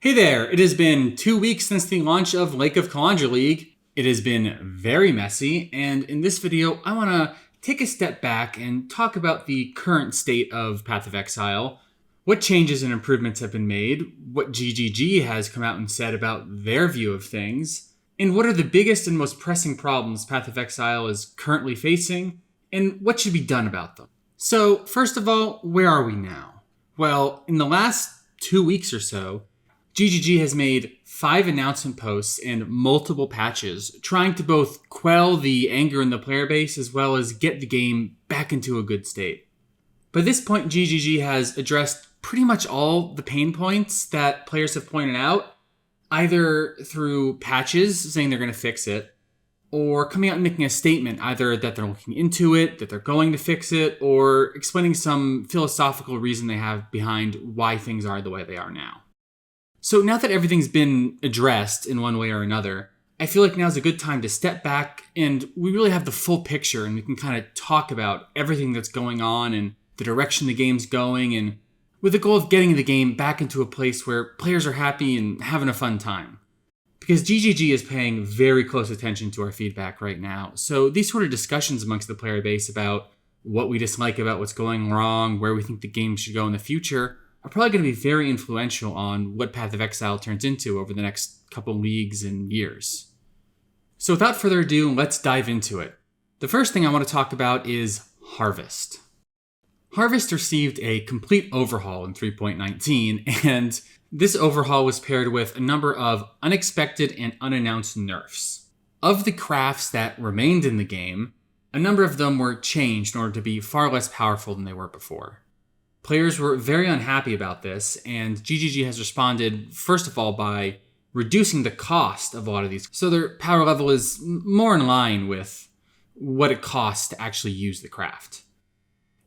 Hey there, it has been 2 weeks since the launch of Lake of Kalandra League. It has been very messy, and in this video, I want to take a step back and talk about the current state of Path of Exile, what changes and improvements have been made, what GGG has come out and said about their view of things, and what are the biggest and most pressing problems Path of Exile is currently facing, and what should be done about them. So, first of all, where are we now? Well, in the last 2 weeks or so, GGG has made 5 announcement posts and multiple patches, trying to both quell the anger in the player base as well as get the game back into a good state. By this point, GGG has addressed pretty much all the pain points that players have pointed out, either through patches saying they're going to fix it, or coming out and making a statement, either that they're looking into it, that they're going to fix it, or explaining some philosophical reason they have behind why things are the way they are now. So now that everything's been addressed in one way or another, I feel like now's a good time to step back and we really have the full picture and we can kind of talk about everything that's going on and the direction the game's going, and with the goal of getting the game back into a place where players are happy and having a fun time. Because GGG is paying very close attention to our feedback right now, so these sort of discussions amongst the player base about what we dislike about what's going wrong, where we think the game should go in the future, are probably going to be very influential on what Path of Exile turns into over the next couple leagues and years. So without further ado, let's dive into it. The first thing I want to talk about is Harvest. Harvest received a complete overhaul in 3.19, and this overhaul was paired with a number of unexpected and unannounced nerfs. Of the crafts that remained in the game, a number of them were changed in order to be far less powerful than they were before. Players were very unhappy about this, and GGG has responded, first of all, by reducing the cost of a lot of these, so their power level is more in line with what it costs to actually use the craft.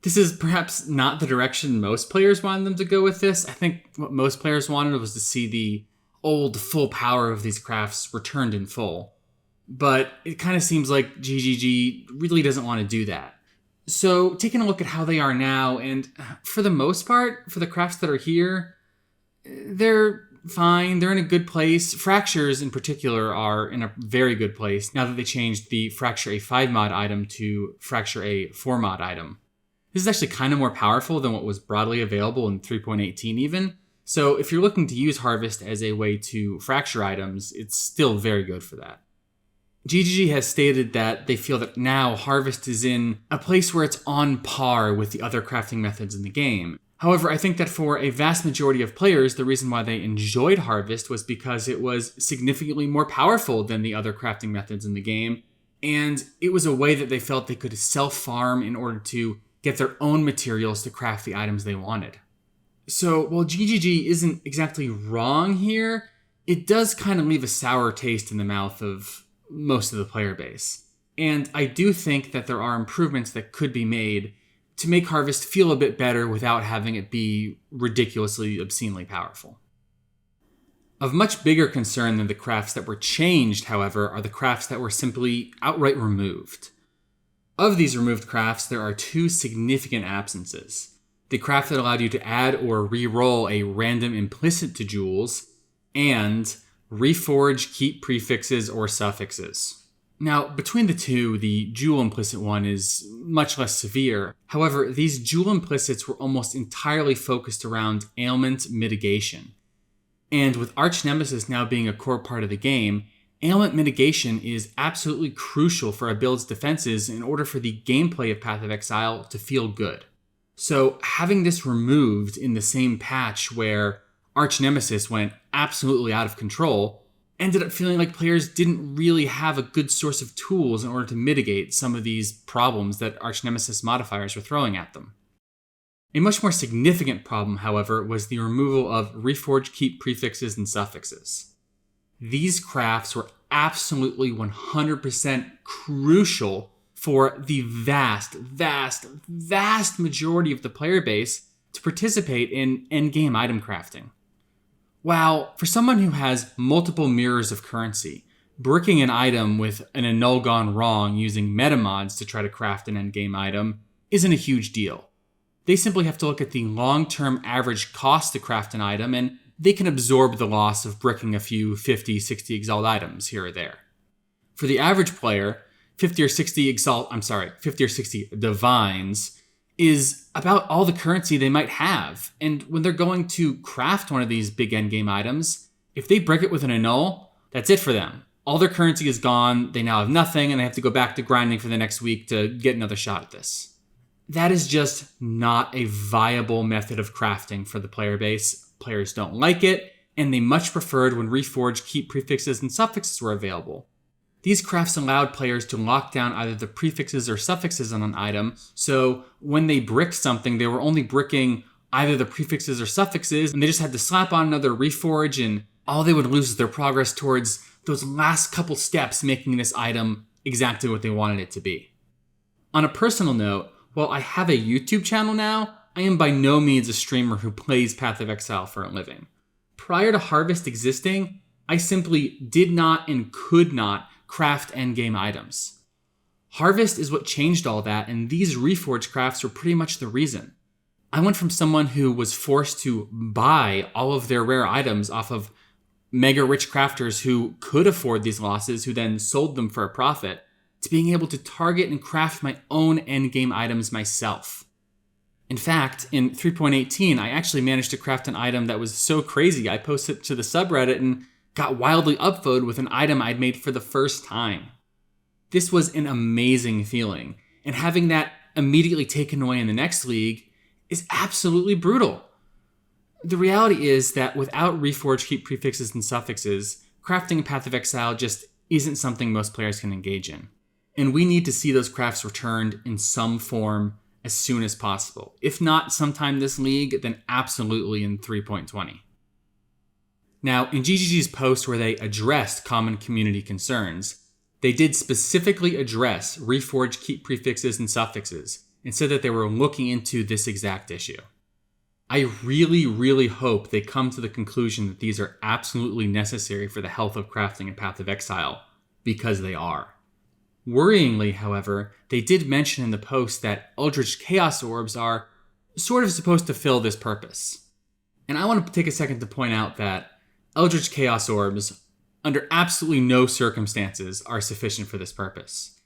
This is perhaps not the direction most players wanted them to go with this. I think what most players wanted was to see the old full power of these crafts returned in full. But it kind of seems like GGG really doesn't want to do that. So, taking a look at how they are now, and for the most part, for the crafts that are here, they're fine, they're in a good place. Fractures, in particular, are in a very good place now that they changed the Fracture A 5 mod item to Fracture A 4 mod item. This is actually kind of more powerful than what was broadly available in 3.18 even, so if you're looking to use Harvest as a way to fracture items, it's still very good for that. GGG has stated that they feel that now Harvest is in a place where it's on par with the other crafting methods in the game. However, I think that for a vast majority of players, the reason why they enjoyed Harvest was because it was significantly more powerful than the other crafting methods in the game, and it was a way that they felt they could self-farm in order to get their own materials to craft the items they wanted. So, while GGG isn't exactly wrong here, it does kind of leave a sour taste in the mouth of most of the player base. And I do think that there are improvements that could be made to make Harvest feel a bit better without having it be ridiculously, obscenely powerful. Of much bigger concern than the crafts that were changed, however, are the crafts that were simply outright removed. Of these removed crafts, there are 2 significant absences. The craft that allowed you to add or re-roll a random implicit to jewels, and reforge keep prefixes or suffixes. Now, between the two, the jewel implicit one is much less severe. However, these jewel implicits were almost entirely focused around ailment mitigation. And with Archnemesis now being a core part of the game, ailment mitigation is absolutely crucial for a build's defenses in order for the gameplay of Path of Exile to feel good. So having this removed in the same patch where Archnemesis went absolutely out of control, ended up feeling like players didn't really have a good source of tools in order to mitigate some of these problems that Archnemesis modifiers were throwing at them. A much more significant problem, however, was the removal of reforge keep prefixes and suffixes. These crafts were absolutely 100% crucial for the vast majority of the player base to participate in endgame item crafting. Wow, for someone who has multiple mirrors of currency, bricking an item with an annul gone wrong using meta mods to try to craft an endgame item isn't a huge deal. They simply have to look at the long-term average cost to craft an item and they can absorb the loss of bricking a few 50, 60 Exalt items here or there. For the average player, 50 or 60 Divines is about all the currency they might have. And when they're going to craft one of these big endgame items, if they brick it with an annul, that's it for them. All their currency is gone, they now have nothing, and they have to go back to grinding for the next week to get another shot at this. That is just not a viable method of crafting for the player base. Players don't like it, and they much preferred when Reforged keep prefixes and suffixes were available. These crafts allowed players to lock down either the prefixes or suffixes on an item, so when they bricked something, they were only bricking either the prefixes or suffixes, and they just had to slap on another Reforge, and all they would lose is their progress towards those last couple steps making this item exactly what they wanted it to be. On a personal note, while I have a YouTube channel now, I am by no means a streamer who plays Path of Exile for a living. Prior to Harvest existing, I simply did not and could not craft endgame items. Harvest is what changed all that, and these Reforged crafts were pretty much the reason. I went from someone who was forced to buy all of their rare items off of mega rich crafters who could afford these losses, who then sold them for a profit, to being able to target and craft my own endgame items myself. In fact, in 3.18, I actually managed to craft an item that was so crazy I posted it to the subreddit and got wildly upvoted with an item I'd made for the first time. This was an amazing feeling, and having that immediately taken away in the next league is absolutely brutal. The reality is that without Reforged keep prefixes and suffixes, crafting a Path of Exile just isn't something most players can engage in. And we need to see those crafts returned in some form as soon as possible. If not sometime this league, then absolutely in 3.20. Now, in GGG's post where they addressed common community concerns, they did specifically address Reforged keep prefixes and suffixes and said that they were looking into this exact issue. I really, really hope they come to the conclusion that these are absolutely necessary for the health of crafting in Path of Exile, because they are. Worryingly, however, they did mention in the post that Eldritch Chaos Orbs are sort of supposed to fill this purpose. And I want to take a second to point out that Eldritch Chaos Orbs, under absolutely no circumstances, are sufficient for this purpose.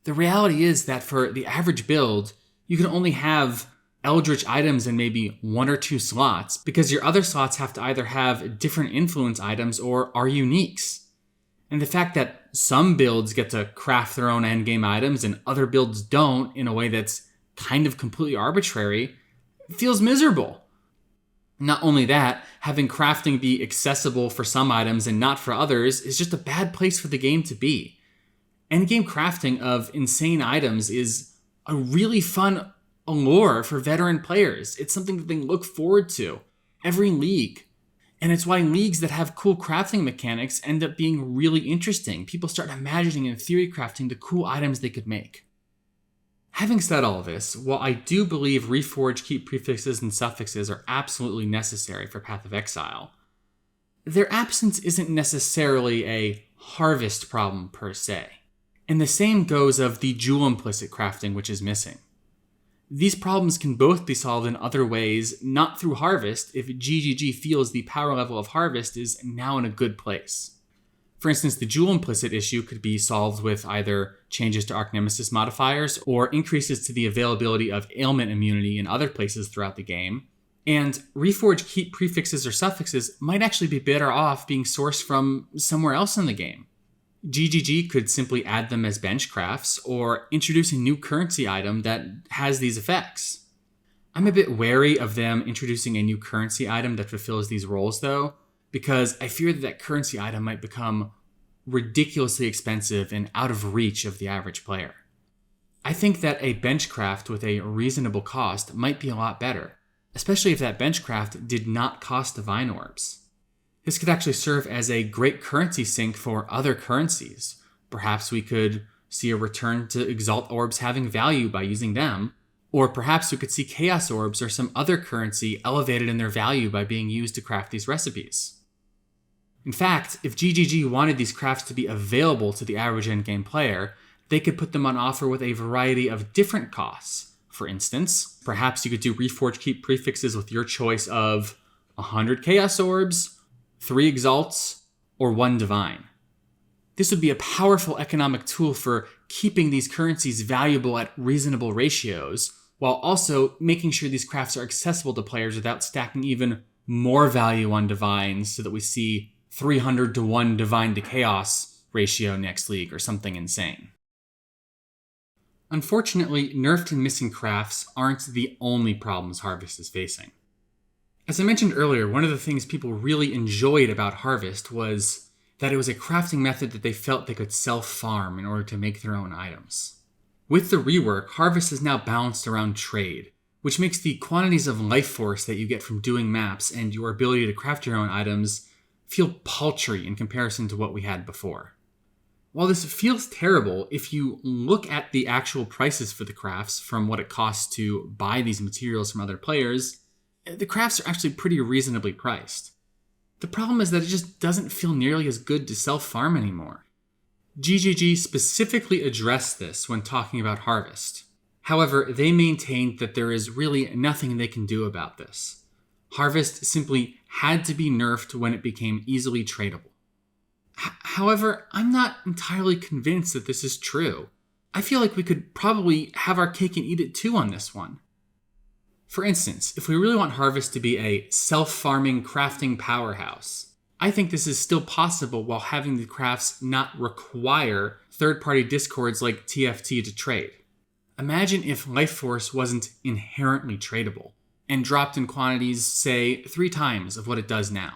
The reality is that for the average build, you can only have Eldritch items in maybe 1 or 2 slots, because your other slots have to either have different influence items or are uniques. And the fact that some builds get to craft their own endgame items and other builds don't in a way that's kind of completely arbitrary feels miserable. Not only that, having crafting be accessible for some items and not for others is just a bad place for the game to be. Endgame crafting of insane items is a really fun allure for veteran players. It's something that they look forward to every league. And it's why leagues that have cool crafting mechanics end up being really interesting. People start imagining and theory crafting the cool items they could make. Having said all this, while I do believe Reforged keep prefixes and suffixes are absolutely necessary for Path of Exile, their absence isn't necessarily a harvest problem per se. And the same goes of the jewel implicit crafting which is missing. These problems can both be solved in other ways, not through Harvest, if GGG feels the power level of Harvest is now in a good place. For instance, the jewel implicit issue could be solved with either changes to Archnemesis modifiers or increases to the availability of ailment immunity in other places throughout the game. And Reforged keep prefixes or suffixes might actually be better off being sourced from somewhere else in the game. GGG could simply add them as bench crafts or introduce a new currency item that has these effects. I'm a bit wary of them introducing a new currency item that fulfills these roles though, because I fear that currency item might become ridiculously expensive and out of reach of the average player. I think that a bench craft with a reasonable cost might be a lot better, especially if that bench craft did not cost Divine Orbs. This could actually serve as a great currency sink for other currencies. Perhaps we could see a return to Exalt Orbs having value by using them, or perhaps we could see Chaos Orbs or some other currency elevated in their value by being used to craft these recipes. In fact, if GGG wanted these crafts to be available to the average endgame player, they could put them on offer with a variety of different costs. For instance, perhaps you could do Reforged keep prefixes with your choice of 100 Chaos Orbs, 3 Exalts, or 1 Divine. This would be a powerful economic tool for keeping these currencies valuable at reasonable ratios, while also making sure these crafts are accessible to players without stacking even more value on Divines so that we see 300 to 1 Divine to Chaos ratio next league or something insane. Unfortunately, nerfed and missing crafts aren't the only problems Harvest is facing. As I mentioned earlier, one of the things people really enjoyed about Harvest was that it was a crafting method that they felt they could self-farm in order to make their own items. With the rework, Harvest is now balanced around trade, which makes the quantities of life force that you get from doing maps and your ability to craft your own items feel paltry in comparison to what we had before. While this feels terrible, if you look at the actual prices for the crafts from what it costs to buy these materials from other players, the crafts are actually pretty reasonably priced. The problem is that it just doesn't feel nearly as good to self-farm anymore. GGG specifically addressed this when talking about Harvest. However, they maintained that there is really nothing they can do about this. Harvest simply had to be nerfed when it became easily tradable. However, I'm not entirely convinced that this is true. I feel like we could probably have our cake and eat it too on this one. For instance, if we really want Harvest to be a self-farming crafting powerhouse, I think this is still possible while having the crafts not require third-party discords like TFT to trade. Imagine if Life Force wasn't inherently tradable and dropped in quantities, say, 3 times of what it does now.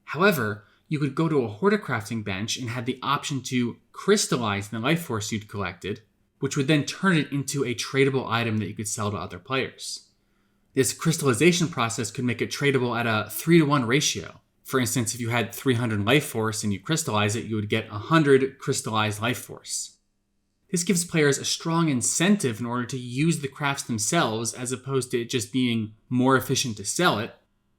However, you could go to a Hoarder crafting bench and have the option to crystallize the Life Force you'd collected, which would then turn it into a tradable item that you could sell to other players. This crystallization process could make it tradable at a 3-to-1 ratio. For instance, if you had 300 Life Force and you crystallize it, you would get 100 crystallized Life Force. This gives players a strong incentive in order to use the crafts themselves as opposed to it just being more efficient to sell it,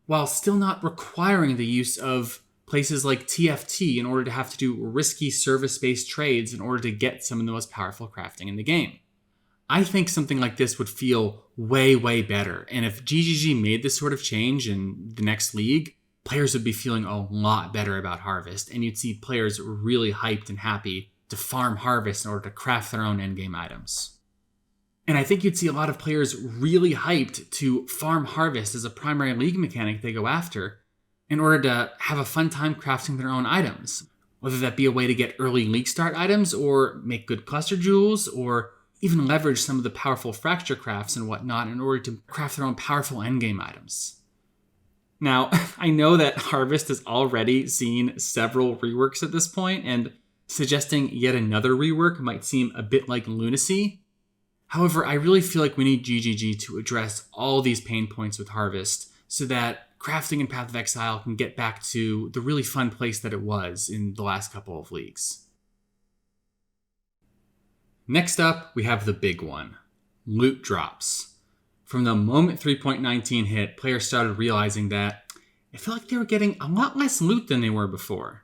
while still not requiring the use of places like TFT in order to have to do risky service-based trades in order to get some of the most powerful crafting in the game. I think something like this would feel way, way better. And if GGG made this sort of change in the next league, players would be feeling a lot better about Harvest, and you'd see players really hyped and happy to farm Harvest in order to craft their own endgame items. And I think you'd see a lot of players really hyped to farm Harvest as a primary league mechanic they go after in order to have a fun time crafting their own items, whether that be a way to get early league start items or make good cluster jewels or even leverage some of the powerful fracture crafts and whatnot in order to craft their own powerful endgame items. Now, I know that Harvest has already seen several reworks at this point, and suggesting yet another rework might seem a bit like lunacy. However, I really feel like we need GGG to address all these pain points with Harvest so that crafting in Path of Exile can get back to the really fun place that it was in the last couple of leagues. Next up, we have the big one, loot drops. From the moment 3.19 hit, players started realizing that it felt like they were getting a lot less loot than they were before.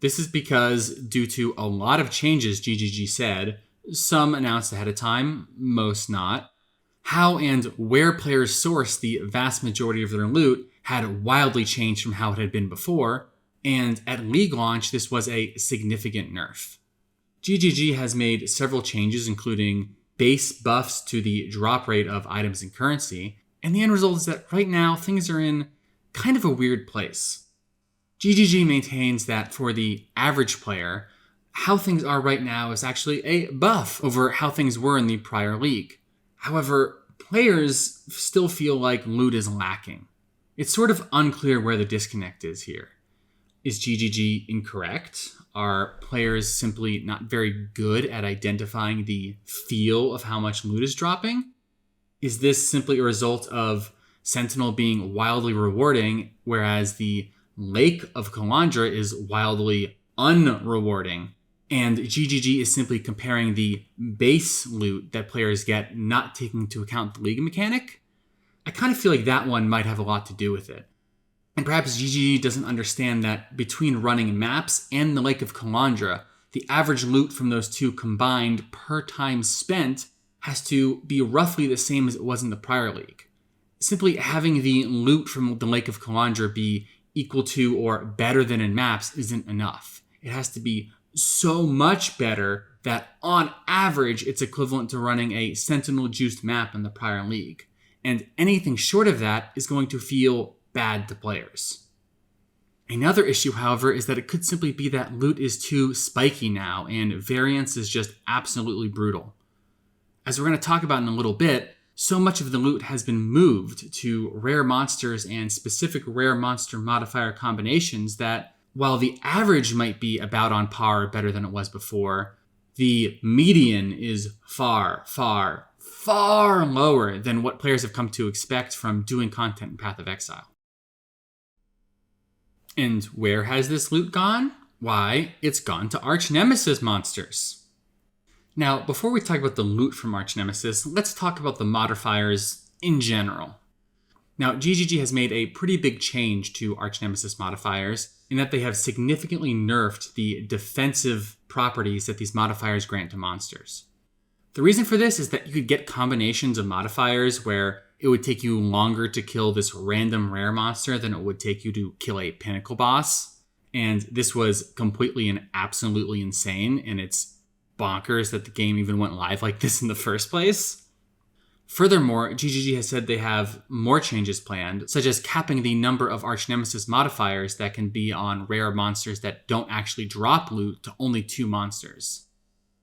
This is because, due to a lot of changes GGG said, some announced ahead of time, most not, how and where players source the vast majority of their loot had wildly changed from how it had been before, and at league launch this was a significant nerf. GGG has made several changes, including base buffs to the drop rate of items and currency, and the end result is that right now things are in kind of a weird place. GGG maintains that for the average player, how things are right now is actually a buff over how things were in the prior league. However, players still feel like loot is lacking. It's sort of unclear where the disconnect is here. Is GGG incorrect? Are players simply not very good at identifying the feel of how much loot is dropping? Is this simply a result of Sentinel being wildly rewarding, whereas the Lake of Kalandra is wildly unrewarding, and GGG is simply comparing the base loot that players get, not taking into account the league mechanic? I kind of feel like that one might have a lot to do with it. And perhaps GGG doesn't understand that between running maps and the Lake of Kalandra, the average loot from those two combined per time spent has to be roughly the same as it was in the prior league. simply having the loot from the Lake of Kalandra be equal to or better than in maps isn't enough. It has to be so much better that on average it's equivalent to running a Sentinel-juiced map in the prior league. And anything short of that is going to feel bad to players. Another issue, however, is that it could simply be that loot is too spiky now and variance is just absolutely brutal. As we're going to talk about in a little bit, so much of the loot has been moved to rare monsters and specific rare monster modifier combinations that, while the average might be about on par or better than it was before, the median is far, far, far lower than what players have come to expect from doing content in Path of Exile. And where has this loot gone? Why, it's gone to Archnemesis monsters. Now, before we talk about the loot from Archnemesis, let's talk about the modifiers in general. Now, GGG has made a pretty big change to Archnemesis modifiers in that they have significantly nerfed the defensive properties that these modifiers grant to monsters. The reason for this is that you could get combinations of modifiers where it would take you longer to kill this random rare monster than it would take you to kill a pinnacle boss. And this was completely and absolutely insane, and it's bonkers that the game even went live like this in the first place. Furthermore, GGG has said they have more changes planned, such as capping the number of Archnemesis modifiers that can be on rare monsters that don't actually drop loot to only 2 monsters.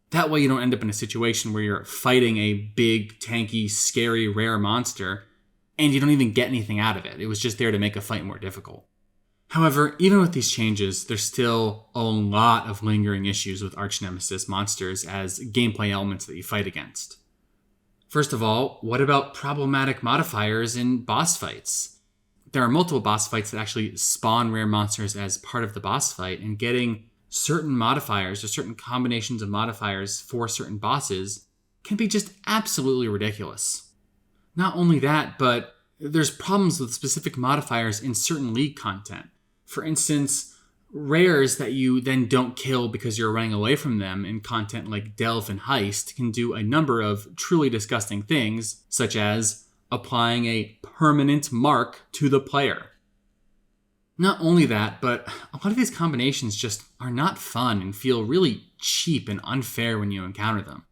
That way you don't end up in a situation where you're fighting a big, tanky, scary, rare monster, and you don't even get anything out of it. It was just there to make a fight more difficult. However, even with these changes, there's still a lot of lingering issues with Archnemesis monsters as gameplay elements that you fight against. First of all, what about problematic modifiers in boss fights? There are multiple boss fights that actually spawn rare monsters as part of the boss fight, and getting certain modifiers or certain combinations of modifiers for certain bosses can be just absolutely ridiculous. Not only that, but there's problems with specific modifiers in certain league content. For instance, rares that you then don't kill because you're running away from them in content like Delve and Heist can do a number of truly disgusting things, such as applying a permanent mark to the player. Not only that, but a lot of these combinations just are not fun and feel really cheap and unfair when you encounter them.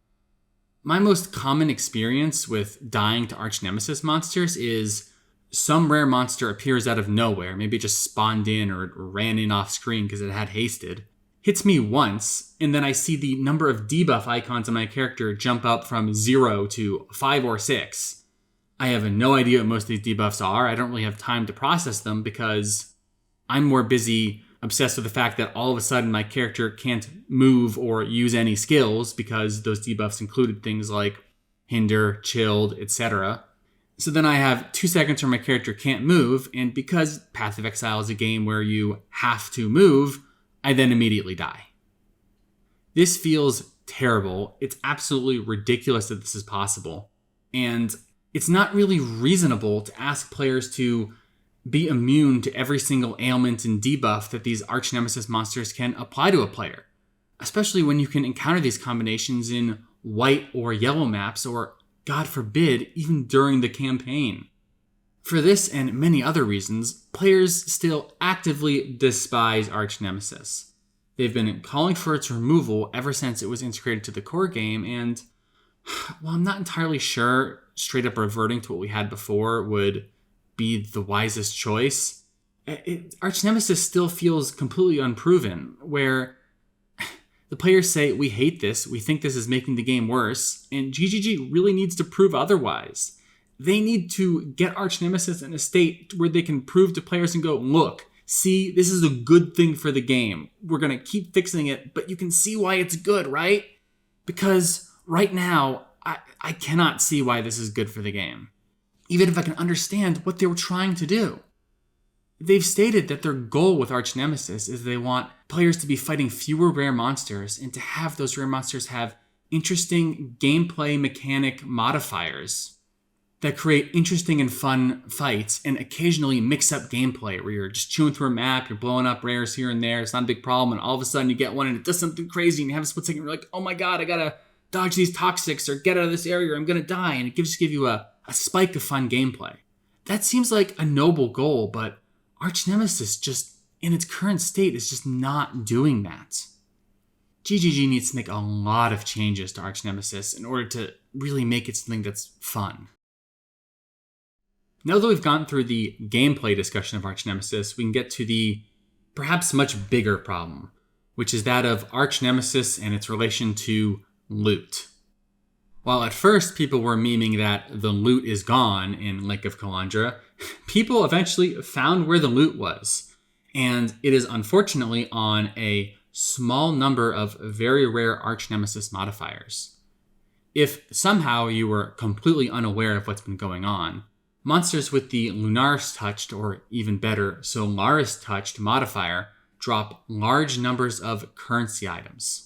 My most common experience with dying to Archnemesis monsters is some rare monster appears out of nowhere, maybe it just spawned in or it ran in off screen because it had hasted, hits me once, and then I see the number of debuff icons on my character jump up from 0 to 5 or 6. I have no idea what most of these debuffs are. I don't really have time to process them because I'm more busy obsessed with the fact that all of a sudden my character can't move or use any skills because those debuffs included things like hinder, chilled, etc. So then I have 2 seconds where my character can't move, and because Path of Exile is a game where you have to move, I then immediately die. This feels terrible. It's absolutely ridiculous that this is possible. And it's not really reasonable to ask players to be immune to every single ailment and debuff that these Archnemesis monsters can apply to a player, especially when you can encounter these combinations in white or yellow maps, or God forbid, even during the campaign. For this and many other reasons, players still actively despise Archnemesis. They've been calling for its removal ever since it was integrated to the core game, and while I'm not entirely sure straight up reverting to what we had before would be the wisest choice, Archnemesis still feels completely unproven, where the players say, we hate this, we think this is making the game worse, and GGG really needs to prove otherwise. They need to get Archnemesis in a state where they can prove to players and go, look, see, this is a good thing for the game. We're going to keep fixing it, but you can see why it's good, right? Because right now, I cannot see why this is good for the game, even if I can understand what they were trying to do. They've stated that their goal with Archnemesis is they want players to be fighting fewer rare monsters and to have those rare monsters have interesting gameplay mechanic modifiers that create interesting and fun fights and occasionally mix up gameplay where you're just chewing through a map, you're blowing up rares here and there, it's not a big problem, and all of a sudden you get one and it does something crazy and you have a split second, you're like, oh my god, I gotta dodge these toxics or get out of this area or I'm gonna die, and it gives you a spike of fun gameplay. that seems like a noble goal, but Archnemesis just, in its current state, is just not doing that. GGG needs to make a lot of changes to Archnemesis in order to really make it something that's fun. Now that we've gone through the gameplay discussion of Archnemesis, we can get to the perhaps much bigger problem, which is that of Archnemesis and its relation to loot. While at first people were memeing that the loot is gone in Lake of Kalandra, people eventually found where the loot was. And it is unfortunately on a small number of very rare Archnemesis modifiers. If somehow you were completely unaware of what's been going on, monsters with the Lunaris touched, or even better, Solaris touched modifier drop large numbers of currency items.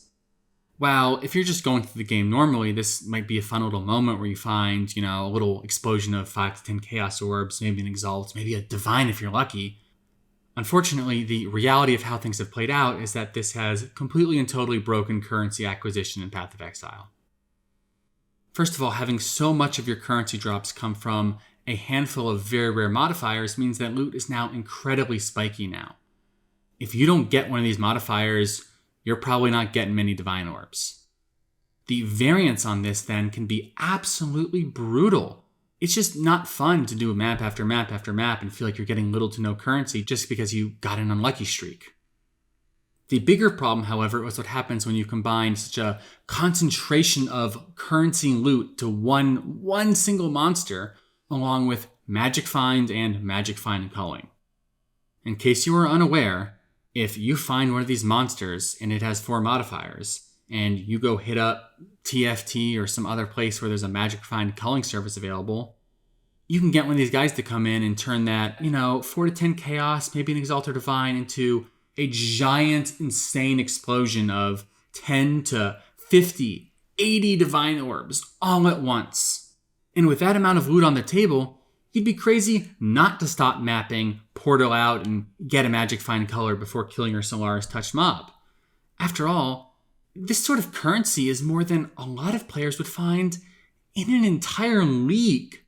While if you're just going through the game normally, this might be a fun little moment where you find, a little explosion of 5 to 10 Chaos Orbs, maybe an Exalt, maybe a Divine if you're lucky. Unfortunately, the reality of how things have played out is that this has completely and totally broken currency acquisition in Path of Exile. First of all, having so much of your currency drops come from a handful of very rare modifiers means that loot is now incredibly spiky now. If you don't get one of these modifiers, you're probably not getting many Divine Orbs. The variance on this then can be absolutely brutal. It's just not fun to do map after map after map and feel like you're getting little to no currency just because you got an unlucky streak. The bigger problem, however, was what happens when you combine such a concentration of currency and loot to one single monster, along with Magic Find and Magic Find culling. In case you were unaware, if you find one of these monsters and it has 4 modifiers, and you go hit up TFT or some other place where there's a Magic Find culling service available, you can get one of these guys to come in and turn that, 4 to 10 Chaos, maybe an Exalt or Divine, into a giant, insane explosion of 10 to 50, 80 Divine Orbs all at once. And with that amount of loot on the table, you'd be crazy not to stop mapping, portal out, and get a Magic Find color before killing your Solaris touched mob. After all, this sort of currency is more than a lot of players would find in an entire league.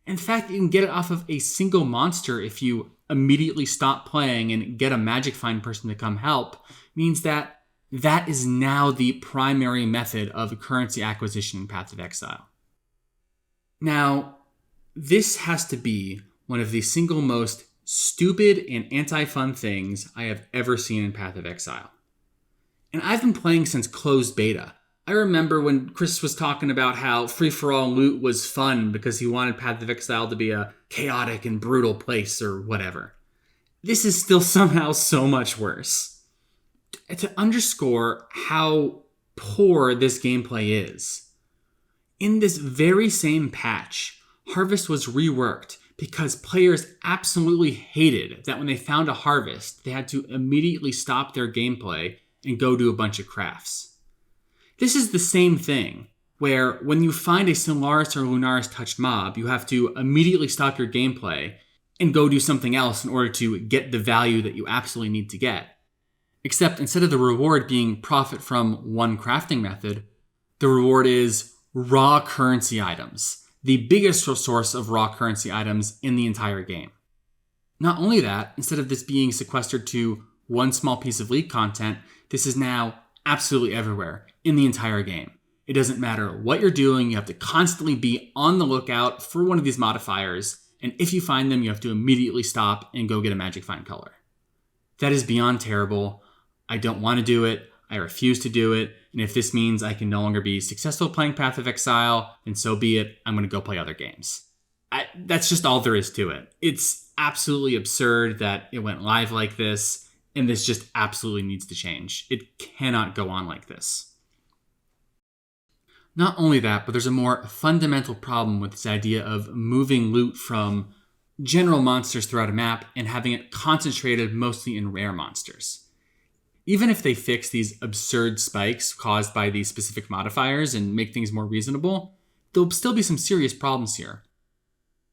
In fact, you can get it off of a single monster if you immediately stop playing and get a Magic Find person to come help, means that is now the primary method of currency acquisition in Path of Exile. Now, this has to be one of the single most stupid and anti-fun things I have ever seen in Path of Exile. And I've been playing since closed beta. I remember when Chris was talking about how free-for-all loot was fun because he wanted Path of Exile to be a chaotic and brutal place or whatever. This is still somehow so much worse. To underscore how poor this gameplay is, in this very same patch, Harvest was reworked because players absolutely hated that when they found a harvest, they had to immediately stop their gameplay and go do a bunch of crafts. This is the same thing, where when you find a Solaris or Lunaris touched mob, you have to immediately stop your gameplay and go do something else in order to get the value that you absolutely need to get. Except instead of the reward being profit from one crafting method, the reward is raw currency items, the biggest source of raw currency items in the entire game. Not only that, instead of this being sequestered to one small piece of league content, this is now absolutely everywhere in the entire game. It doesn't matter what you're doing, you have to constantly be on the lookout for one of these modifiers, and if you find them, you have to immediately stop and go get a Magic Find color. That is beyond terrible. I don't want to do it. I refuse to do it. And if this means I can no longer be successful playing Path of Exile, then so be it. I'm going to go play other games. That's just all there is to it. It's absolutely absurd that it went live like this, and this just absolutely needs to change. It cannot go on like this. Not only that, but there's a more fundamental problem with this idea of moving loot from general monsters throughout a map and having it concentrated mostly in rare monsters. Even if they fix these absurd spikes caused by these specific modifiers and make things more reasonable, there'll still be some serious problems here.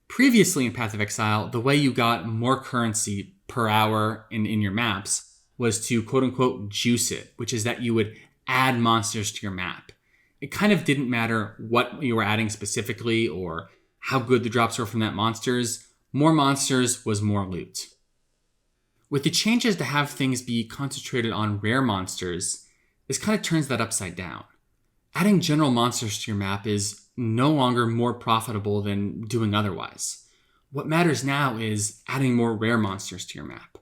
Previously in Path of Exile, the way you got more currency per hour in your maps was to quote-unquote juice it, which is that you would add monsters to your map. It kind of didn't matter what you were adding specifically or how good the drops were from that monsters. more monsters was more loot. With the changes to have things be concentrated on rare monsters, this kind of turns that upside down. Adding general monsters to your map is no longer more profitable than doing otherwise. What matters now is adding more rare monsters to your map.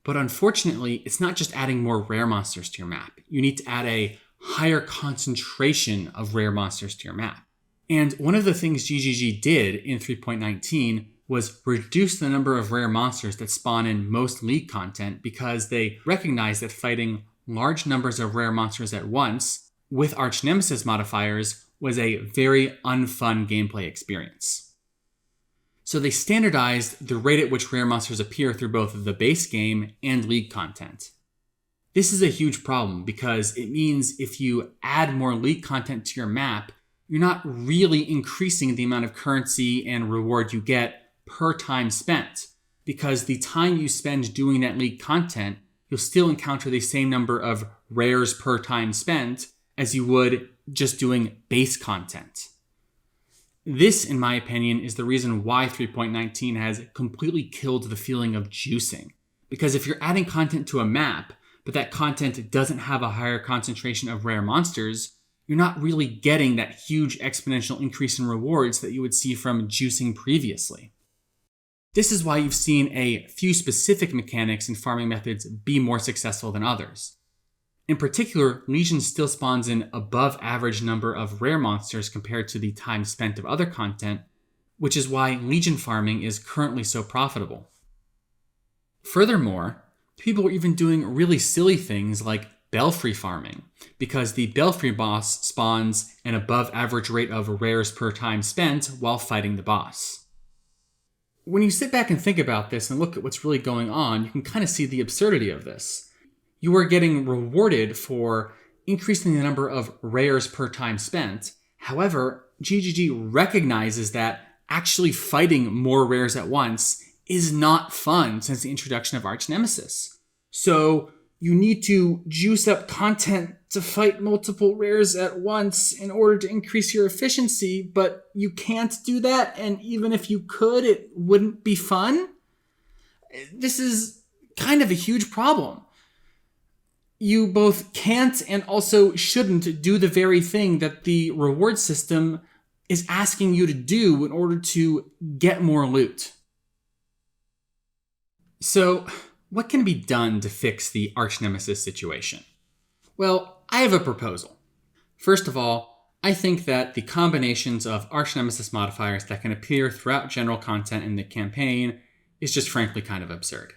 But unfortunately, it's not just adding more rare monsters to your map. You need to add a higher concentration of rare monsters to your map. And one of the things GGG did in 3.19 was reduce the number of rare monsters that spawn in most League content because they recognized that fighting large numbers of rare monsters at once with Archnemesis modifiers was a very unfun gameplay experience. So they standardized the rate at which rare monsters appear through both the base game and League content. This is a huge problem because it means if you add more League content to your map, you're not really increasing the amount of currency and reward you get per time spent, because the time you spend doing that League content, you'll still encounter the same number of rares per time spent as you would just doing base content. This, in my opinion, is the reason why 3.19 has completely killed the feeling of juicing. Because if you're adding content to a map, but that content doesn't have a higher concentration of rare monsters, you're not really getting that huge exponential increase in rewards that you would see from juicing previously. This is why you've seen a few specific mechanics and farming methods be more successful than others. In particular, Legion still spawns an above average number of rare monsters compared to the time spent of other content, which is why Legion farming is currently so profitable. Furthermore, people are even doing really silly things like Belfry farming, because the Belfry boss spawns an above average rate of rares per time spent while fighting the boss. When you sit back and think about this and look at what's really going on, you can kind of see the absurdity of this. You are getting rewarded for increasing the number of rares per time spent. However, GGG recognizes that actually fighting more rares at once is not fun since the introduction of Archnemesis. So you need to juice up content to fight multiple rares at once in order to increase your efficiency, but you can't do that, and even if you could, it wouldn't be fun? This is kind of a huge problem. You both can't and also shouldn't do the very thing that the reward system is asking you to do in order to get more loot. So, what can be done to fix the Archnemesis situation? Well, I have a proposal. First of all, I think that the combinations of Archnemesis modifiers that can appear throughout general content in the campaign is just frankly kind of absurd.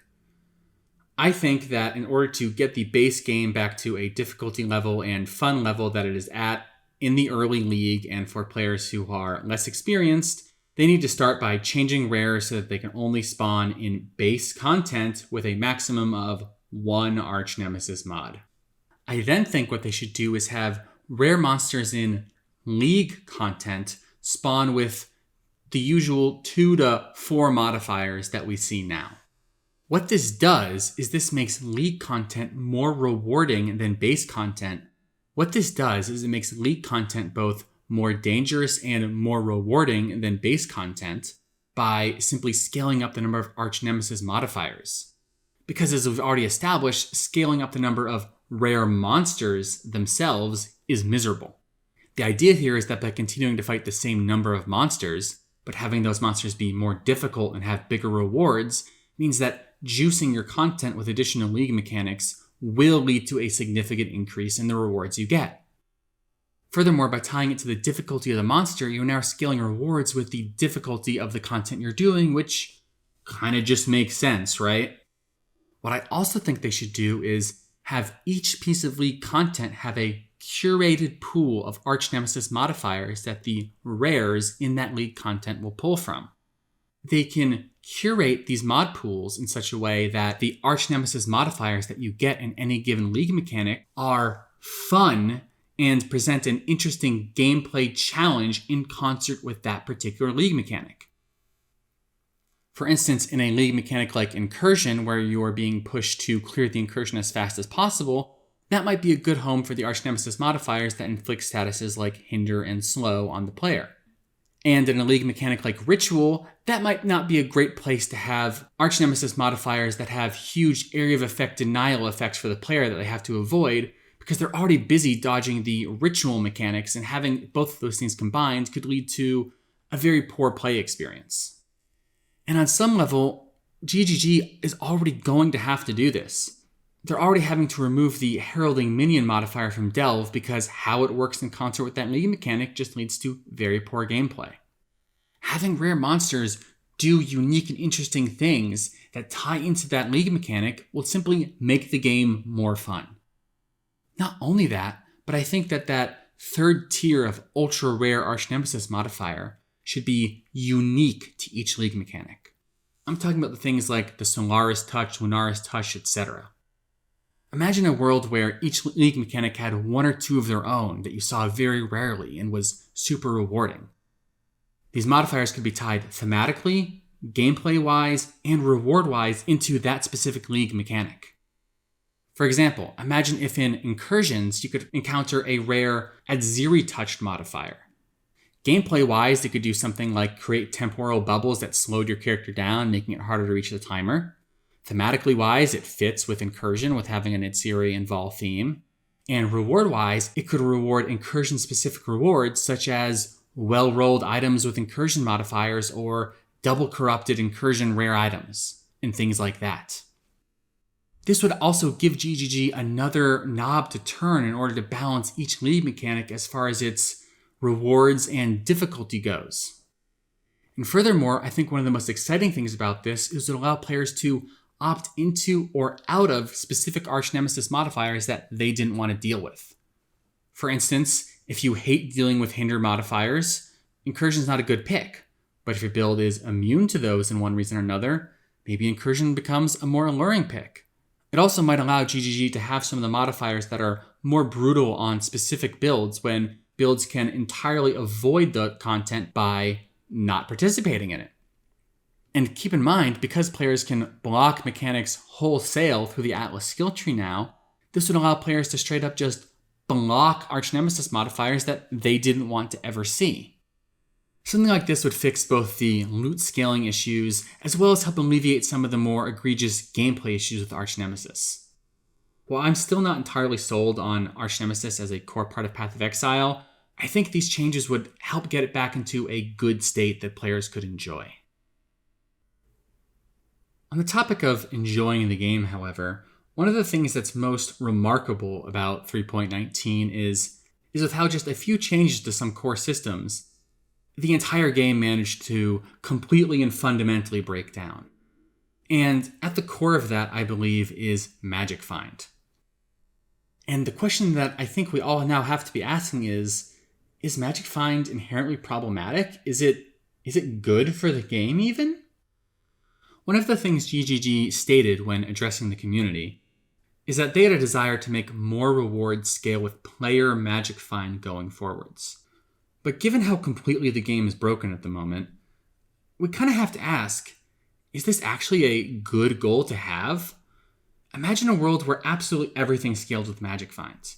I think that in order to get the base game back to a difficulty level and fun level that it is at in the early league and for players who are less experienced, they need to start by changing rares so that they can only spawn in base content with a maximum of one Archnemesis mod. I then think what they should do is have rare monsters in League content spawn with the usual 2 to 4 modifiers that we see now. What this does is this makes League content more rewarding than base content. What this does is it makes League content both more dangerous and more rewarding than base content by simply scaling up the number of Archnemesis modifiers. Because as we've already established, scaling up the number of rare monsters themselves is miserable. The idea here is that by continuing to fight the same number of monsters, but having those monsters be more difficult and have bigger rewards, means that juicing your content with additional League mechanics will lead to a significant increase in the rewards you get. Furthermore, by tying it to the difficulty of the monster, you're now scaling rewards with the difficulty of the content you're doing, which kind of just makes sense, right? What I also think they should do is have each piece of League content have a curated pool of Archnemesis modifiers that the rares in that League content will pull from. They can curate these mod pools in such a way that the Archnemesis modifiers that you get in any given League mechanic are fun and present an interesting gameplay challenge in concert with that particular League mechanic. For instance, in a League mechanic like Incursion, where you are being pushed to clear the incursion as fast as possible, that might be a good home for the Archnemesis modifiers that inflict statuses like Hinder and Slow on the player. And in a league mechanic like Ritual, that might not be a great place to have Archnemesis modifiers that have huge area of effect denial effects for the player that they have to avoid, because they're already busy dodging the Ritual mechanics, and having both of those things combined could lead to a very poor play experience. And on some level, GGG is already going to have to do this. They're already having to remove the heralding minion modifier from Delve because how it works in concert with that league mechanic just leads to very poor gameplay. Having rare monsters do unique and interesting things that tie into that league mechanic will simply make the game more fun. Not only that, but I think that third tier of ultra rare Archnemesis modifier should be unique to each league mechanic. I'm talking about the things like the Solaris Touch, Lunaris Touch, etc. Imagine a world where each league mechanic had one or two of their own that you saw very rarely and was super rewarding. These modifiers could be tied thematically, gameplay-wise, and reward-wise into that specific league mechanic. For example, imagine if in Incursions you could encounter a rare Adziri touched modifier. Gameplay-wise, it could do something like create temporal bubbles that slowed your character down, making it harder to reach the timer. Thematically-wise, it fits with Incursion with having an Adziri and Vol theme. And reward-wise, it could reward Incursion-specific rewards such as well-rolled items with Incursion modifiers or double-corrupted Incursion rare items, and things like that. This would also give GGG another knob to turn in order to balance each league mechanic as far as its rewards and difficulty goes. And furthermore, I think one of the most exciting things about this is to allow players to opt into or out of specific Archnemesis modifiers that they didn't want to deal with. For instance, if you hate dealing with hinder modifiers, Incursion is not a good pick. But if your build is immune to those in one reason or another, maybe Incursion becomes a more alluring pick. It also might allow GGG to have some of the modifiers that are more brutal on specific builds when builds can entirely avoid the content by not participating in it. And keep in mind, because players can block mechanics wholesale through the Atlas skill tree now, this would allow players to straight up just block Archnemesis modifiers that they didn't want to ever see. Something like this would fix both the loot scaling issues as well as help alleviate some of the more egregious gameplay issues with Archnemesis. While I'm still not entirely sold on Archnemesis as a core part of Path of Exile, I think these changes would help get it back into a good state that players could enjoy. On the topic of enjoying the game, however, one of the things that's most remarkable about 3.19 is with how just a few changes to some core systems, the entire game managed to completely and fundamentally break down. And at the core of that, I believe, is Magic Find. And the question that I think we all now have to be asking is Magic Find inherently problematic? Is it good for the game even? One of the things GGG stated when addressing the community is that they had a desire to make more rewards scale with player Magic Find going forwards. But given how completely the game is broken at the moment, we kind of have to ask, is this actually a good goal to have? Imagine a world where absolutely everything scaled with Magic Finds.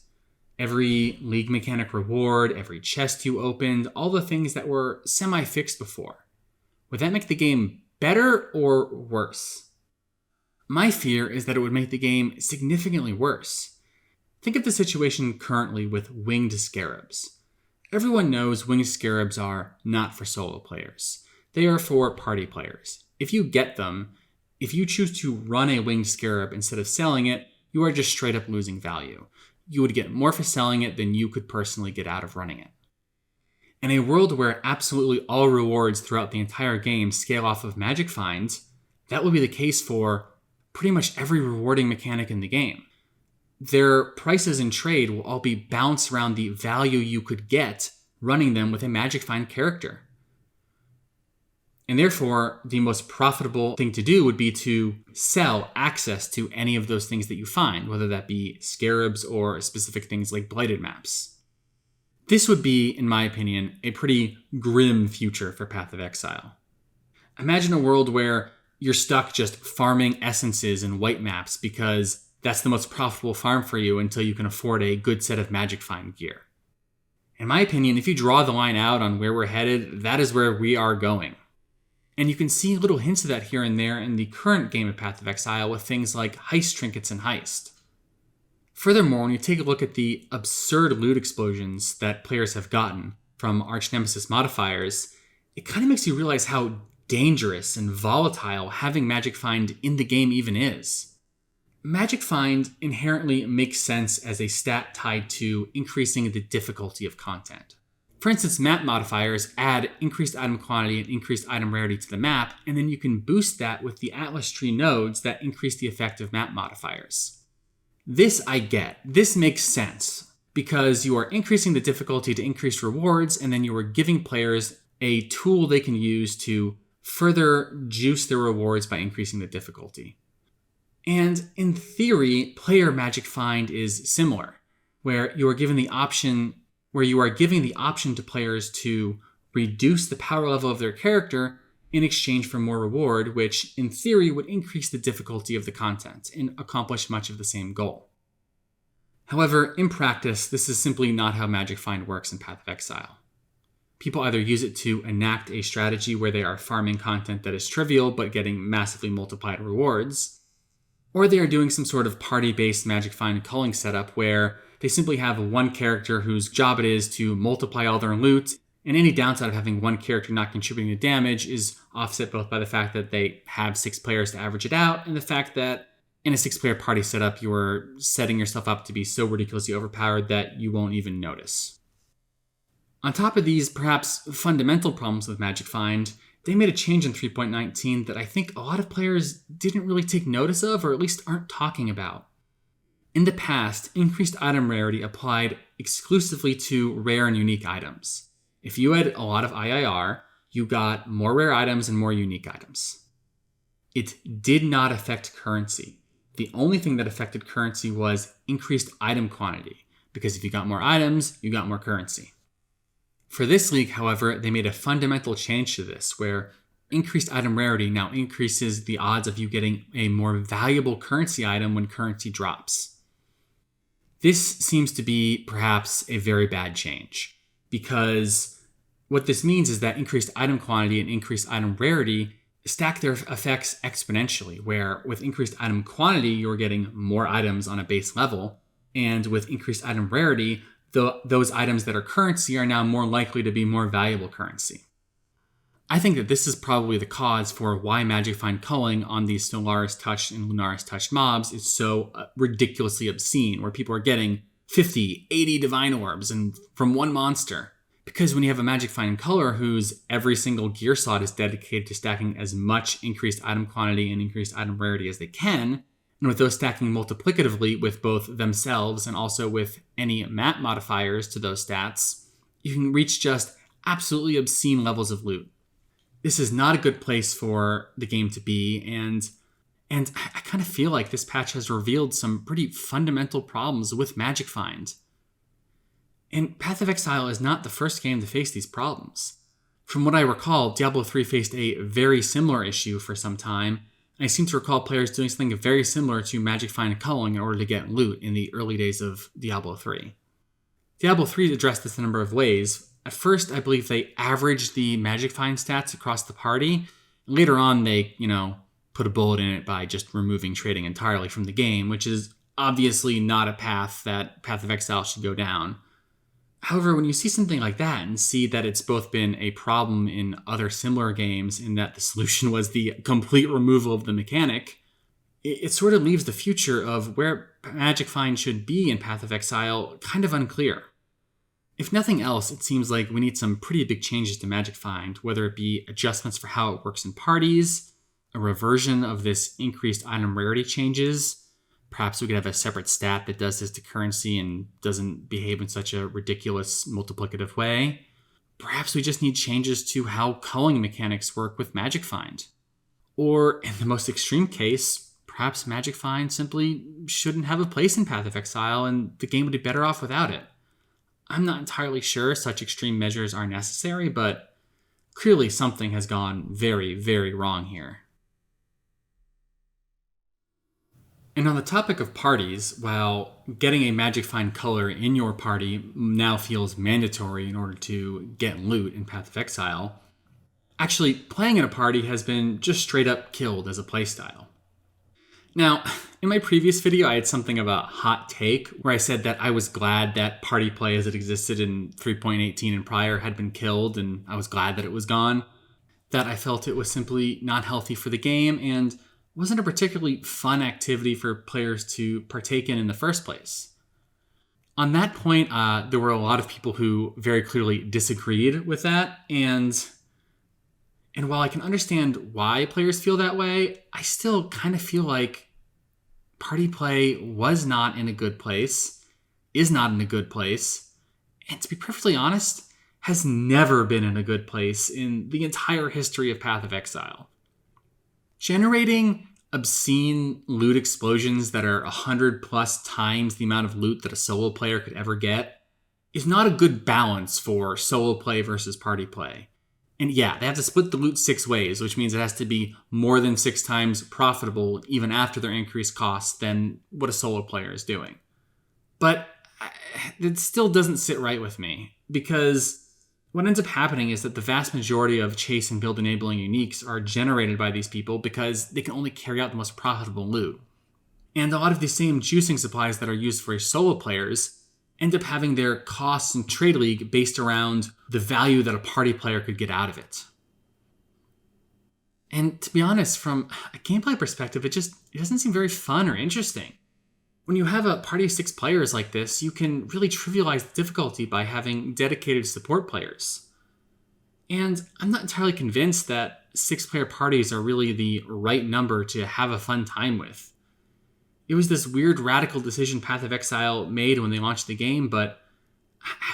Every league mechanic reward, every chest you opened, all the things that were semi-fixed before. Would that make the game better or worse? My fear is that it would make the game significantly worse. Think of the situation currently with winged scarabs. Everyone knows winged scarabs are not for solo players. They are for party players. If you get them, if you choose to run a winged scarab instead of selling it, you are just straight up losing value. You would get more for selling it than you could personally get out of running it. In a world where absolutely all rewards throughout the entire game scale off of Magic Finds, that will be the case for pretty much every rewarding mechanic in the game. Their prices in trade will all be balanced around the value you could get running them with a Magic Find character. And therefore, the most profitable thing to do would be to sell access to any of those things that you find, whether that be scarabs or specific things like blighted maps. This would be, in my opinion, a pretty grim future for Path of Exile. Imagine a world where you're stuck just farming essences and white maps because that's the most profitable farm for you until you can afford a good set of Magic Find gear. In my opinion, if you draw the line out on where we're headed, that is where we are going. And you can see little hints of that here and there in the current game of Path of Exile with things like heist trinkets and heist. Furthermore, when you take a look at the absurd loot explosions that players have gotten from Archnemesis modifiers, it kind of makes you realize how dangerous and volatile having Magic Find in the game even is. Magic Find inherently makes sense as a stat tied to increasing the difficulty of content. For instance, map modifiers add increased item quantity and increased item rarity to the map, and then you can boost that with the Atlas tree nodes that increase the effect of map modifiers. This I get. This makes sense, because you are increasing the difficulty to increase rewards, and then you are giving players a tool they can use to further juice their rewards by increasing the difficulty. And in theory, player Magic Find is similar, where you are giving the option to players to reduce the power level of their character in exchange for more reward, which in theory would increase the difficulty of the content and accomplish much of the same goal. However, in practice, this is simply not how Magic Find works in Path of Exile. People either use it to enact a strategy where they are farming content that is trivial but getting massively multiplied rewards, or they are doing some sort of party-based Magic Find culling setup where they simply have one character whose job it is to multiply all their loot, and any downside of having one character not contributing to damage is offset both by the fact that they have 6 players to average it out, and the fact that in a 6-player party setup, you are setting yourself up to be so ridiculously overpowered that you won't even notice. On top of these perhaps fundamental problems with Magic Find, they made a change in 3.19 that I think a lot of players didn't really take notice of, or at least aren't talking about. In the past, increased item rarity applied exclusively to rare and unique items. If you had a lot of IIR, you got more rare items and more unique items. It did not affect currency. The only thing that affected currency was increased item quantity, because if you got more items, you got more currency. For this league, however, they made a fundamental change to this, where increased item rarity now increases the odds of you getting a more valuable currency item when currency drops. This seems to be perhaps a very bad change, because what this means is that increased item quantity and increased item rarity stack their effects exponentially, where with increased item quantity, you're getting more items on a base level, and with increased item rarity, those items that are currency are now more likely to be more valuable currency. I think that this is probably the cause for why Magic Find culling on these Stellaris touched and Lunaris touched mobs is so ridiculously obscene, where people are getting 50, 80 Divine Orbs and from one monster. Because when you have a Magic Find Color whose every single gear slot is dedicated to stacking as much increased item quantity and increased item rarity as they can, and with those stacking multiplicatively with both themselves and also with any map modifiers to those stats, you can reach just absolutely obscene levels of loot. This is not a good place for the game to be, and I kind of feel like this patch has revealed some pretty fundamental problems with Magic Find. And Path of Exile is not the first game to face these problems. From what I recall, Diablo 3 faced a very similar issue for some time, and I seem to recall players doing something very similar to Magic Find culling in order to get loot in the early days of Diablo 3. Diablo 3 addressed this in a number of ways. At first, I believe they averaged the Magic Find stats across the party. Later on, they, put a bullet in it by just removing trading entirely from the game, which is obviously not a path that Path of Exile should go down. However, when you see something like that and see that it's both been a problem in other similar games in that the solution was the complete removal of the mechanic, it sort of leaves the future of where Magic Find should be in Path of Exile kind of unclear. If nothing else, it seems like we need some pretty big changes to Magic Find, whether it be adjustments for how it works in parties, a reversion of this increased item rarity changes. Perhaps we could have a separate stat that does this to currency and doesn't behave in such a ridiculous multiplicative way. Perhaps we just need changes to how culling mechanics work with Magic Find. Or, in the most extreme case, perhaps Magic Find simply shouldn't have a place in Path of Exile and the game would be better off without it. I'm not entirely sure such extreme measures are necessary, but clearly something has gone very, very wrong here. And on the topic of parties, while getting a magic find color in your party now feels mandatory in order to get loot in Path of Exile, actually playing in a party has been just straight up killed as a playstyle. Now, in my previous video, I had something about hot take where I said that I was glad that party play as it existed in 3.18 and prior had been killed, and I was glad that it was gone. That I felt it was simply not healthy for the game and wasn't a particularly fun activity for players to partake in the first place. On that point, there were a lot of people who very clearly disagreed with that, and while I can understand why players feel that way, I still kind of feel like party play was not in a good place, is not in a good place, and to be perfectly honest, has never been in a good place in the entire history of Path of Exile. Generating obscene loot explosions that are 100 plus times the amount of loot that a solo player could ever get is not a good balance for solo play versus party play. And yeah, they have to split the loot 6 ways, which means it has to be more than 6 times profitable even after their increased costs than what a solo player is doing. But it still doesn't sit right with me, because what ends up happening is that the vast majority of chase and build enabling uniques are generated by these people because they can only carry out the most profitable loot. And a lot of the same juicing supplies that are used for solo players end up having their costs in Trade League based around the value that a party player could get out of it. And to be honest, from a gameplay perspective, it doesn't seem very fun or interesting. When you have a party of 6 players like this, you can really trivialize the difficulty by having dedicated support players. And I'm not entirely convinced that 6-player parties are really the right number to have a fun time with. It was this weird radical decision Path of Exile made when they launched the game, but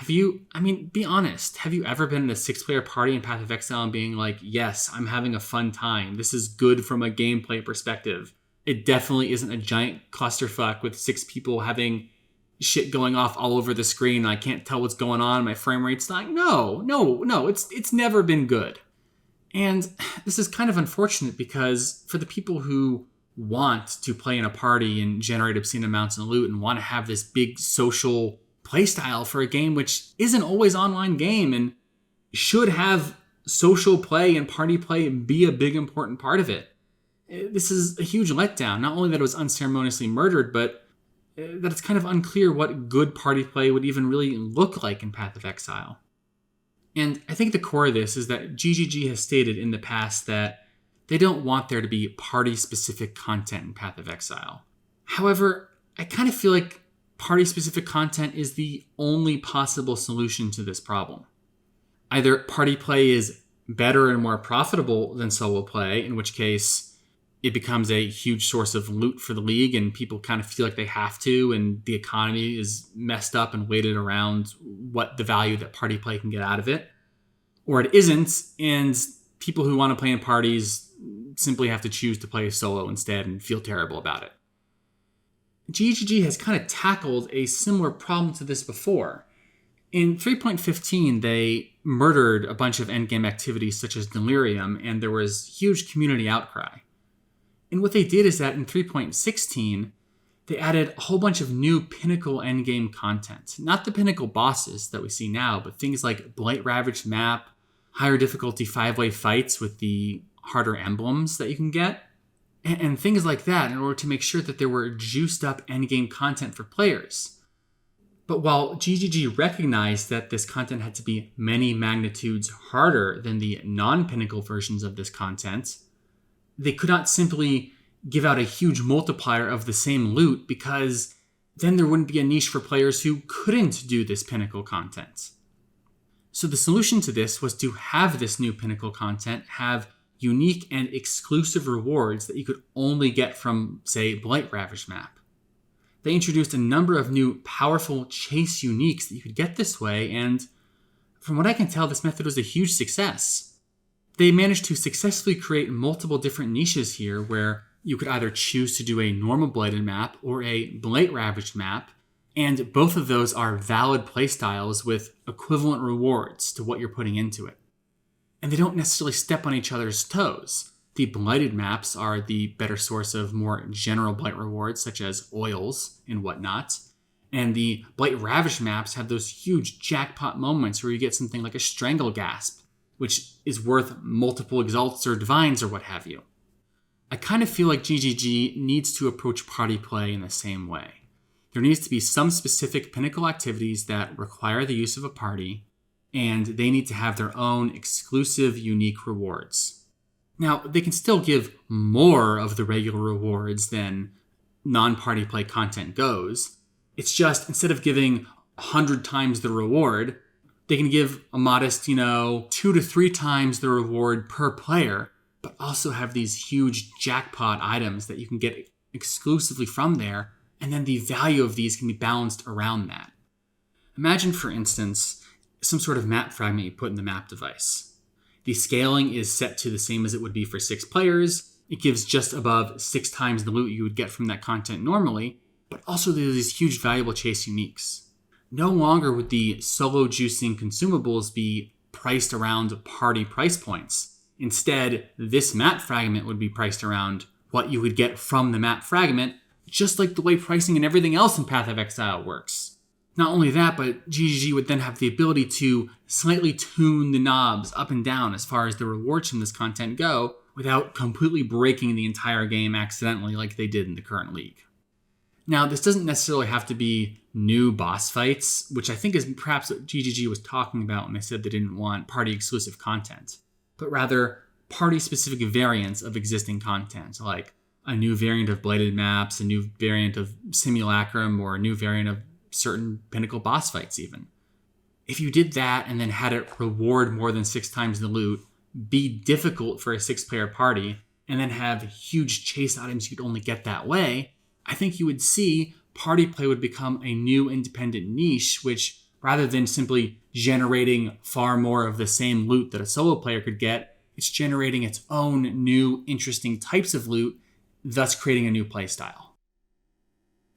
be honest, have you ever been in a 6-player party in Path of Exile and being like, yes, I'm having a fun time, this is good from a gameplay perspective? It definitely isn't a giant clusterfuck with 6 people having shit going off all over the screen and I can't tell what's going on, my frame rate's not. No, it's never been good. And this is kind of unfortunate because for the people who want to play in a party and generate obscene amounts of loot and want to have this big social playstyle for a game which isn't always online game and should have social play and party play be a big important part of it, this is a huge letdown. Not only that it was unceremoniously murdered, but that it's kind of unclear what good party play would even really look like in Path of Exile. And I think the core of this is that GGG has stated in the past that they don't want there to be party-specific content in Path of Exile. However, I kind of feel like party-specific content is the only possible solution to this problem. Either party play is better and more profitable than solo play, in which case it becomes a huge source of loot for the league and people kind of feel like they have to, and the economy is messed up and weighted around what the value that party play can get out of it. Or it isn't, and people who want to play in parties simply have to choose to play solo instead and feel terrible about it. GGG has kind of tackled a similar problem to this before. In 3.15, they murdered a bunch of endgame activities such as Delirium, and there was huge community outcry. And what they did is that in 3.16, they added a whole bunch of new Pinnacle endgame content. Not the Pinnacle bosses that we see now, but things like Blight Ravaged Map, higher difficulty 5-way fights with the harder emblems that you can get, and things like that in order to make sure that there were juiced up endgame content for players. But while GGG recognized that this content had to be many magnitudes harder than the non-Pinnacle versions of this content, they could not simply give out a huge multiplier of the same loot because then there wouldn't be a niche for players who couldn't do this Pinnacle content. So the solution to this was to have this new Pinnacle content have unique and exclusive rewards that you could only get from, say, Blight Ravaged Map. They introduced a number of new powerful chase uniques that you could get this way, and from what I can tell, this method was a huge success. They managed to successfully create multiple different niches here where you could either choose to do a normal Blighted map or a Blight Ravaged map, and both of those are valid playstyles with equivalent rewards to what you're putting into it. And they don't necessarily step on each other's toes. The blighted maps are the better source of more general blight rewards, such as oils and whatnot. And the blight ravaged maps have those huge jackpot moments where you get something like a strangle gasp, which is worth multiple exalts or divines or what have you. I kind of feel like GGG needs to approach party play in the same way. There needs to be some specific pinnacle activities that require the use of a party, and they need to have their own exclusive, unique rewards. Now, they can still give more of the regular rewards than non-party play content goes. It's just, instead of giving 100 times the reward, they can give a modest, 2 to 3 times the reward per player, but also have these huge jackpot items that you can get exclusively from there, and then the value of these can be balanced around that. Imagine, for instance, some sort of map fragment you put in the map device. The scaling is set to the same as it would be for 6 players. It gives just above 6 times the loot you would get from that content normally, but also there's these huge valuable chase uniques. No longer would the solo juicing consumables be priced around party price points. Instead, this map fragment would be priced around what you would get from the map fragment, just like the way pricing and everything else in Path of Exile works. Not only that, but GGG would then have the ability to slightly tune the knobs up and down as far as the rewards from this content go, without completely breaking the entire game accidentally like they did in the current league. Now, this doesn't necessarily have to be new boss fights, which I think is perhaps what GGG was talking about when they said they didn't want party-exclusive content, but rather party-specific variants of existing content, like a new variant of Blighted Maps, a new variant of Simulacrum, or a new variant of certain pinnacle boss fights even. If you did that and then had it reward more than 6 times the loot, be difficult for a 6-player party, and then have huge chase items you'd only get that way, I think you would see party play would become a new independent niche, which, rather than simply generating far more of the same loot that a solo player could get, it's generating its own new interesting types of loot, thus creating a new playstyle.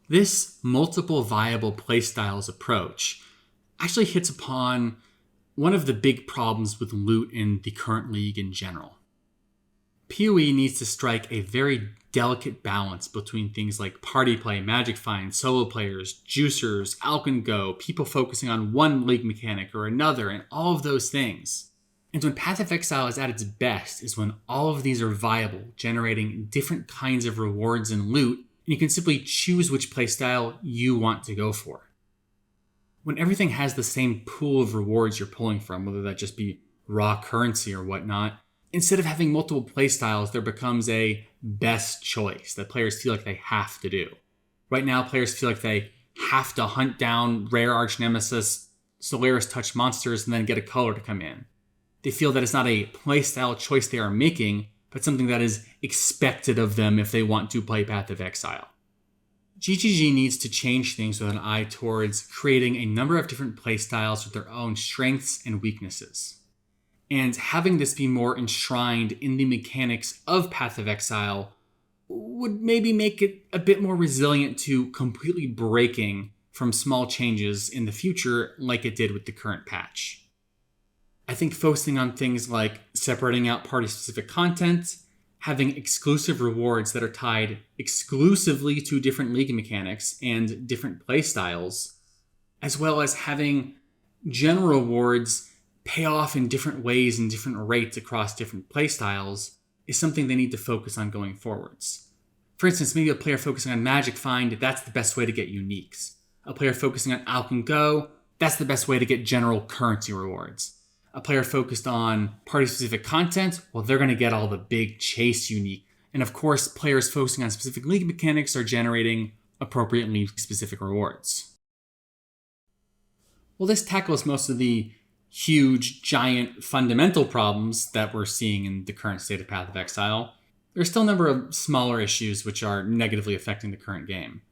This multiple viable playstyles approach actually hits upon one of the big problems with loot in the current league in general. PoE needs to strike a very delicate balance between things like party play, magic find, solo players, juicers, alch and go, people focusing on one league mechanic or another, and all of those things. And when Path of Exile is at its best is when all of these are viable, generating different kinds of rewards and loot, and you can simply choose which playstyle you want to go for. When everything has the same pool of rewards you're pulling from, whether that just be raw currency or whatnot, instead of having multiple playstyles, there becomes a best choice that players feel like they have to do. Right now, players feel like they have to hunt down rare Archnemesis, Solaris Touch monsters, and then get a color to come in. They feel that it's not a playstyle choice they are making, but something that is expected of them if they want to play Path of Exile. GGG needs to change things with an eye towards creating a number of different playstyles with their own strengths and weaknesses. And having this be more enshrined in the mechanics of Path of Exile would maybe make it a bit more resilient to completely breaking from small changes in the future like it did with the current patch. I think focusing on things like separating out party-specific content, having exclusive rewards that are tied exclusively to different league mechanics and different playstyles, as well as having general rewards pay off in different ways and different rates across different playstyles, is something they need to focus on going forwards. For instance, maybe a player focusing on Magic Find, that's the best way to get uniques. A player focusing on Alch and Go, that's the best way to get general currency rewards. A player focused on party-specific content, well, they're going to get all the big chase unique. And of course, players focusing on specific league mechanics are generating appropriate league-specific rewards. Well, this tackles most of the huge, giant, fundamental problems that we're seeing in the current state of Path of Exile. There's still a number of smaller issues which are negatively affecting the current game.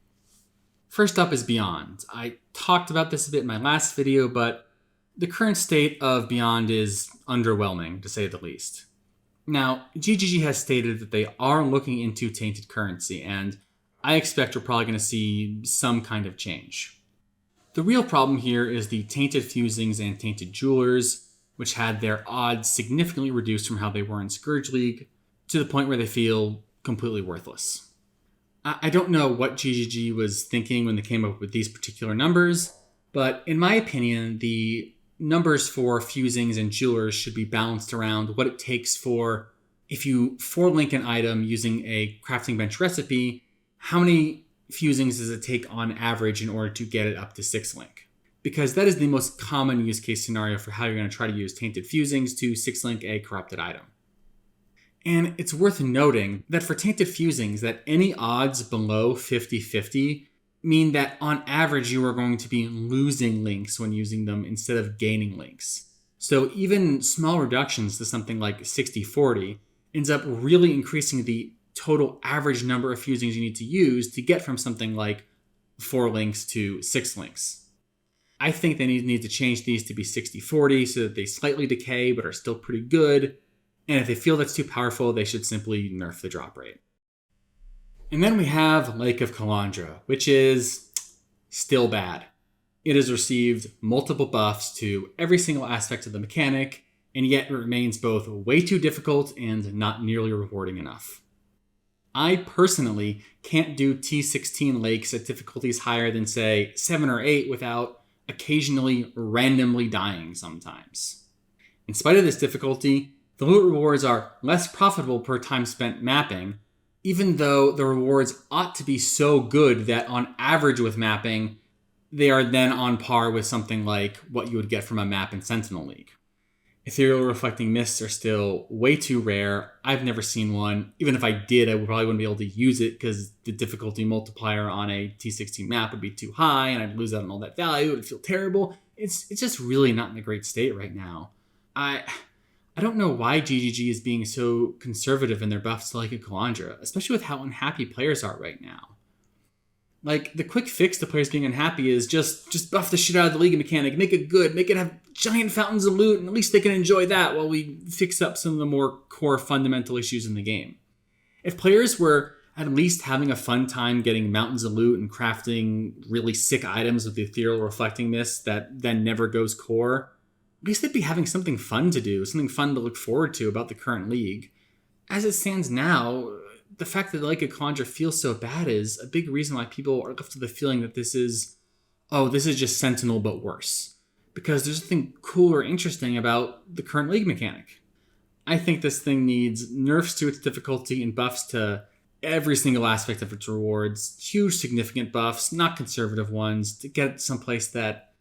First up is Beyond. I talked about this a bit in my last video, but the current state of Beyond is underwhelming, to say the least. Now, GGG has stated that they are looking into tainted currency, and I expect we're probably going to see some kind of change. The real problem here is the tainted fusings and tainted jewelers, which had their odds significantly reduced from how they were in Scourge League. to the point where they feel completely worthless. I don't know what GGG was thinking when they came up with these particular numbers, but in my opinion, the numbers for fusings and jewelers should be balanced around what it takes for, if you 4-link an item using a crafting bench recipe, how many fusings does it take on average in order to get it up to 6-link? Because that is the most common use case scenario for how you're going to try to use tainted fusings to 6-link a corrupted item. And it's worth noting that for tainted fusings, that any odds below 50-50 mean that on average you are going to be losing links when using them instead of gaining links. So even small reductions to something like 60-40 ends up really increasing the total average number of fusings you need to use to get from something like 4 links to 6 links. I think they need to change these to be 60-40 so that they slightly decay but are still pretty good. And if they feel that's too powerful, they should simply nerf the drop rate. And then we have Lake of Kalandra, which is still bad. It has received multiple buffs to every single aspect of the mechanic, and yet it remains both way too difficult and not nearly rewarding enough. I personally can't do T16 lakes at difficulties higher than, say, 7 or 8 without occasionally randomly dying sometimes. In spite of this difficulty, the loot rewards are less profitable per time spent mapping, even though the rewards ought to be so good that on average with mapping, they are then on par with something like what you would get from a map in Sentinel League. Ethereal Reflecting Mists are still way too rare. I've never seen one. Even if I did, I probably wouldn't be able to use it because the difficulty multiplier on a T16 map would be too high and I'd lose out on all that value. It would feel terrible. It's just really not in a great state right now. I don't know why GGG is being so conservative in their buffs to Lake of Kalandra, especially with how unhappy players are right now. Like, the quick fix to players being unhappy is just buff the shit out of the League mechanic, make it good, make it have giant fountains of loot, and at least they can enjoy that while we fix up some of the more core fundamental issues in the game. If players were at least having a fun time getting mountains of loot and crafting really sick items with the Ethereal Reflecting Mist that then never goes core, at least they'd be having something fun to do, something fun to look forward to about the current league. As it stands now, the fact that Lake of Kalandra feels so bad is a big reason why people are left with the feeling that this is just Sentinel but worse. Because there's nothing cool or interesting about the current league mechanic. I think this thing needs nerfs to its difficulty and buffs to every single aspect of its rewards. Huge significant buffs, not conservative ones, to get it someplace that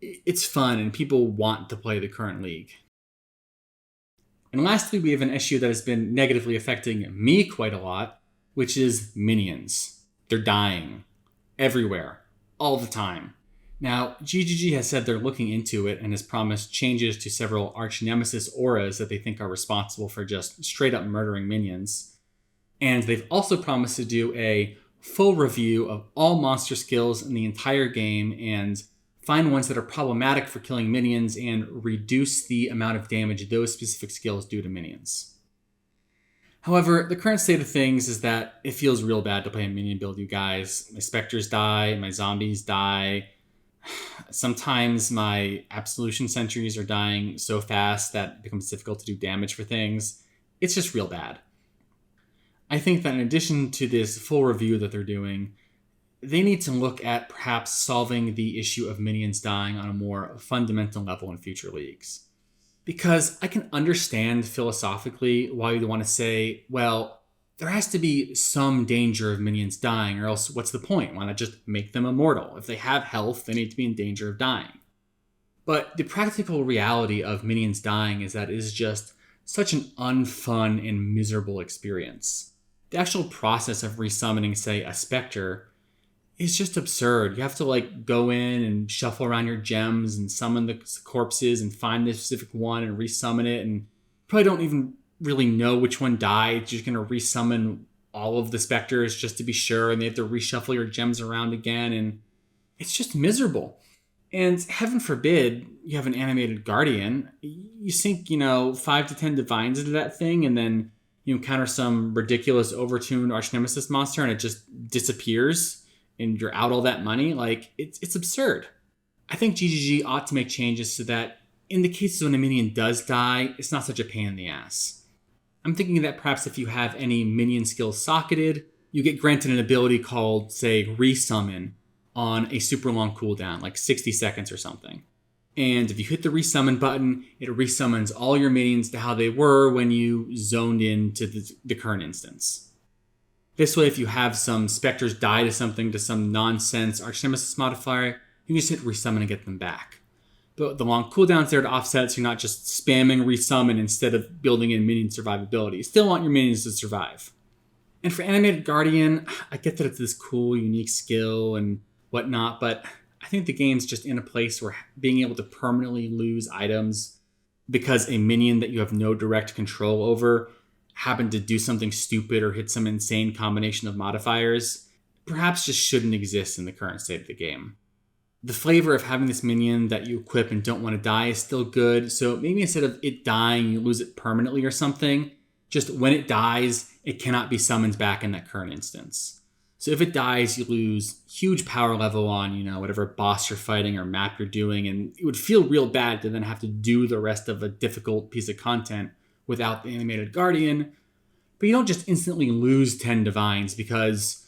it's fun and people want to play the current league. And lastly, we have an issue that has been negatively affecting me quite a lot, which is minions. They're dying. Everywhere. All the time. Now, GGG has said they're looking into it and has promised changes to several Archnemesis auras that they think are responsible for just straight up murdering minions. And they've also promised to do a full review of all monster skills in the entire game and find ones that are problematic for killing minions and reduce the amount of damage those specific skills do to minions. However, the current state of things is that it feels real bad to play a minion build, you guys. My specters die, my zombies die. Sometimes my absolution sentries are dying so fast that it becomes difficult to do damage for things. It's just real bad. I think that in addition to this full review that they're doing, they need to look at perhaps solving the issue of minions dying on a more fundamental level in future leagues. Because I can understand philosophically why you'd want to say, well, there has to be some danger of minions dying, or else what's the point? Why not just make them immortal? If they have health, they need to be in danger of dying. But the practical reality of minions dying is that it is just such an unfun and miserable experience. The actual process of resummoning, say, a specter is just absurd. You have to go in and shuffle around your gems and summon the corpses and find the specific one and resummon it, and probably don't even really know which one died. You're just going to resummon all of the specters just to be sure, and they have to reshuffle your gems around again, and it's just miserable. And heaven forbid you have an animated guardian. You sink, 5 to 10 divines into that thing, and then you encounter some ridiculous overtuned Archnemesis monster and it just disappears and you're out all that money. It's absurd. I think GGG ought to make changes so that in the cases when a minion does die, it's not such a pain in the ass. I'm thinking that perhaps if you have any minion skills socketed, you get granted an ability called, say, Resummon on a super long cooldown, like 60 seconds or something. And if you hit the resummon button, it resummons all your minions to how they were when you zoned into the current instance. This way, if you have some specters die to something, to some nonsense Archnemesis modifier, you can just hit resummon and get them back. The long cooldown's there to offset, so you're not just spamming resummon instead of building in minion survivability. You still want your minions to survive. And for Animated Guardian, I get that it's this cool, unique skill and whatnot, but I think the game's just in a place where being able to permanently lose items because a minion that you have no direct control over happened to do something stupid or hit some insane combination of modifiers perhaps just shouldn't exist in the current state of the game. The flavor of having this minion that you equip and don't want to die is still good, so maybe instead of it dying, you lose it permanently or something. Just when it dies, it cannot be summoned back in that current instance. So if it dies, you lose huge power level on, whatever boss you're fighting or map you're doing, and it would feel real bad to then have to do the rest of a difficult piece of content without the Animated Guardian. But you don't just instantly lose 10 divines because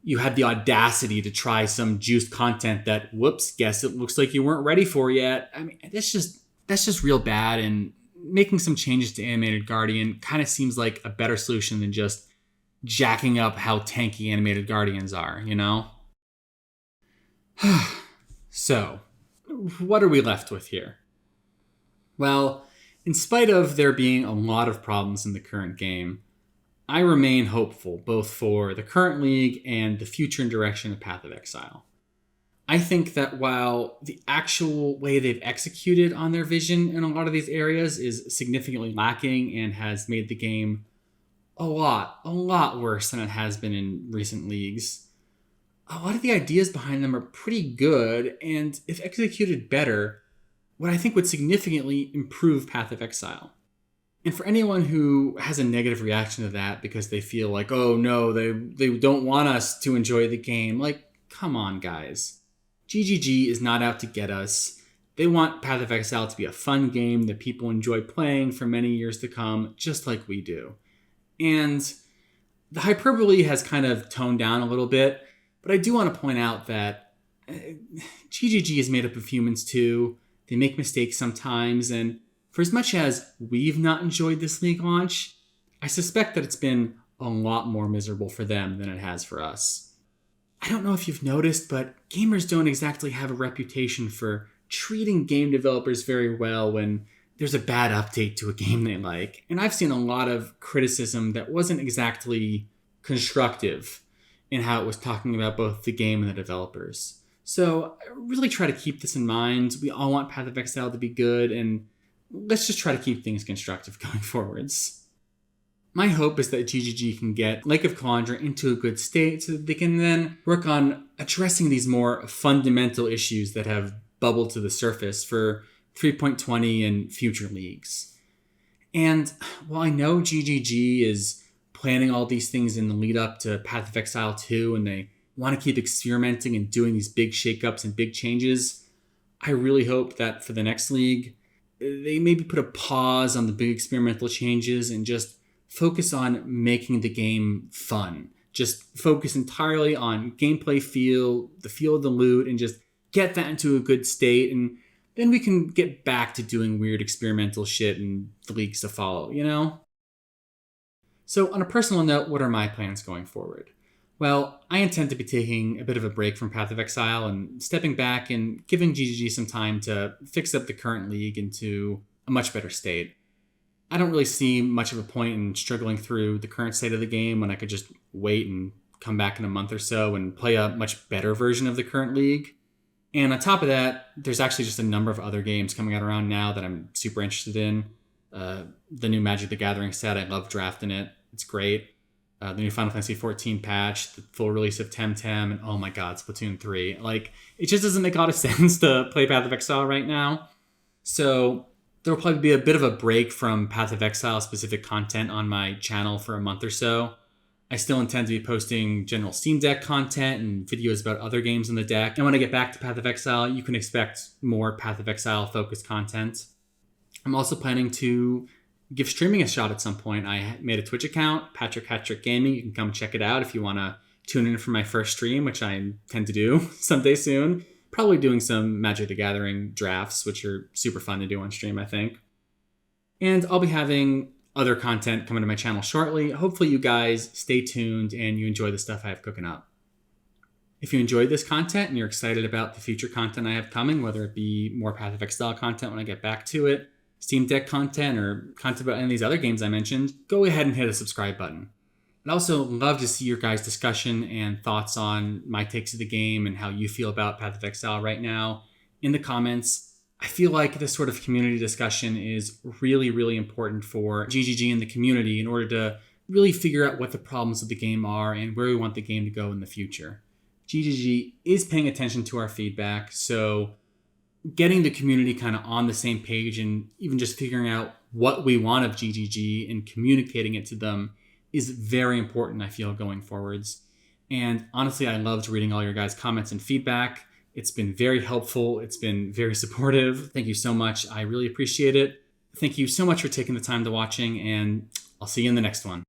you had the audacity to try some juiced content that, whoops, guess it looks like you weren't ready for yet. I mean, that's just real bad, and making some changes to Animated Guardian kind of seems like a better solution than just jacking up how tanky Animated Guardians are, So, what are we left with here? Well, in spite of there being a lot of problems in the current game, I remain hopeful both for the current league and the future and direction of Path of Exile. I think that while the actual way they've executed on their vision in a lot of these areas is significantly lacking and has made the game a lot worse than it has been in recent leagues, a lot of the ideas behind them are pretty good, and if executed better, what I think would significantly improve Path of Exile. And for anyone who has a negative reaction to that because they feel like, oh no, they don't want us to enjoy the game, like, come on guys. GGG is not out to get us. They want Path of Exile to be a fun game that people enjoy playing for many years to come, just like we do. And the hyperbole has kind of toned down a little bit, but I do want to point out that GGG is made up of humans too. They make mistakes sometimes, and for as much as we've not enjoyed this league launch, I suspect that it's been a lot more miserable for them than it has for us. I don't know if you've noticed, but gamers don't exactly have a reputation for treating game developers very well when there's a bad update to a game they like. And I've seen a lot of criticism that wasn't exactly constructive in how it was talking about both the game and the developers. So I really try to keep this in mind. We all want Path of Exile to be good, and let's just try to keep things constructive going forwards. My hope is that GGG can get Lake of Kalandra into a good state so that they can then work on addressing these more fundamental issues that have bubbled to the surface for 3.20 and future leagues. And while I know GGG is planning all these things in the lead up to Path of Exile 2 and they want to keep experimenting and doing these big shakeups and big changes, I really hope that for the next league, they maybe put a pause on the big experimental changes and just focus on making the game fun. Just focus entirely on gameplay feel, the feel of the loot, and just get that into a good state, and then we can get back to doing weird experimental shit and the leagues to follow, So on a personal note, what are my plans going forward? Well, I intend to be taking a bit of a break from Path of Exile and stepping back and giving GGG some time to fix up the current league into a much better state. I don't really see much of a point in struggling through the current state of the game when I could just wait and come back in a month or so and play a much better version of the current league. And on top of that, there's actually just a number of other games coming out around now that I'm super interested in. The new Magic the Gathering set, I love drafting it. It's great. The new Final Fantasy 14 patch, the full release of Temtem, and oh my god, Splatoon 3. Like, it just doesn't make a lot of sense to play Path of Exile right now. So there'll probably be a bit of a break from Path of Exile specific content on my channel for a month or so. I still intend to be posting general Steam Deck content and videos about other games in the deck. And when I get back to Path of Exile, you can expect more Path of Exile focused content. I'm also planning to give streaming a shot at some point. I made a Twitch account, Patrick Hattrick Gaming. You can come check it out if you want to tune in for my first stream, which I intend to do someday soon. Probably doing some Magic the Gathering drafts, which are super fun to do on stream, I think. And I'll be having other content coming to my channel shortly. Hopefully you guys stay tuned and you enjoy the stuff I have cooking up. If you enjoyed this content and you're excited about the future content I have coming, whether it be more Path of Exile content when I get back to it, Steam Deck content, or content about any of these other games I mentioned, go ahead and hit a subscribe button. I'd also love to see your guys' discussion and thoughts on my takes of the game and how you feel about Path of Exile right now in the comments. I feel like this sort of community discussion is really, really important for GGG and the community in order to really figure out what the problems of the game are and where we want the game to go in the future. GGG is paying attention to our feedback, so getting the community kind of on the same page and even just figuring out what we want of GGG and communicating it to them is very important, I feel, going forwards. And honestly, I loved reading all your guys' comments and feedback. It's been very helpful. It's been very supportive. Thank you so much. I really appreciate it. Thank you so much for taking the time to watching, and I'll see you in the next one.